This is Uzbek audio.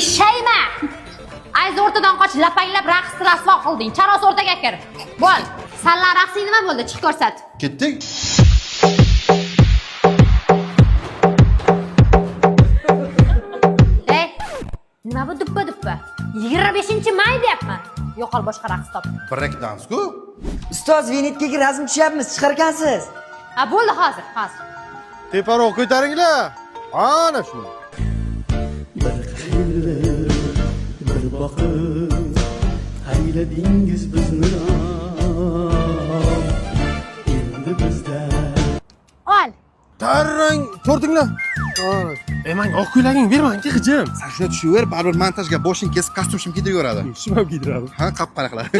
Eshayma. Ayz o'rtadan qoch, lapanglab raqs rasvo qilding. Charos o'rtaga kir. Bo'l. Sanlar raqsing nima bo'ldi? Chiq ko'rsat. Ketdik. Nima bu duppa? 25-may deyapman. Yo'qol boshqa raqs top. Break dance-ku. Ustoz, Venetkaga razm tushyapmiz, chiqar ekansiz. Ha, bo'ldi hozir. Teparoq ko'taringlar. Ana shu. Bir qayrilib, bir boqib, hayladingiz bizni. Endi bizda Ol. Tarrang, ko'rdinglar? Menga oq ko'ylaging bermang, qizim. Sen shuna tushaver, baribir montajga boshing kesib kostyum kiydirib yuboradi. Shim ham kiydiradi. Ha, qap-qara qiladi.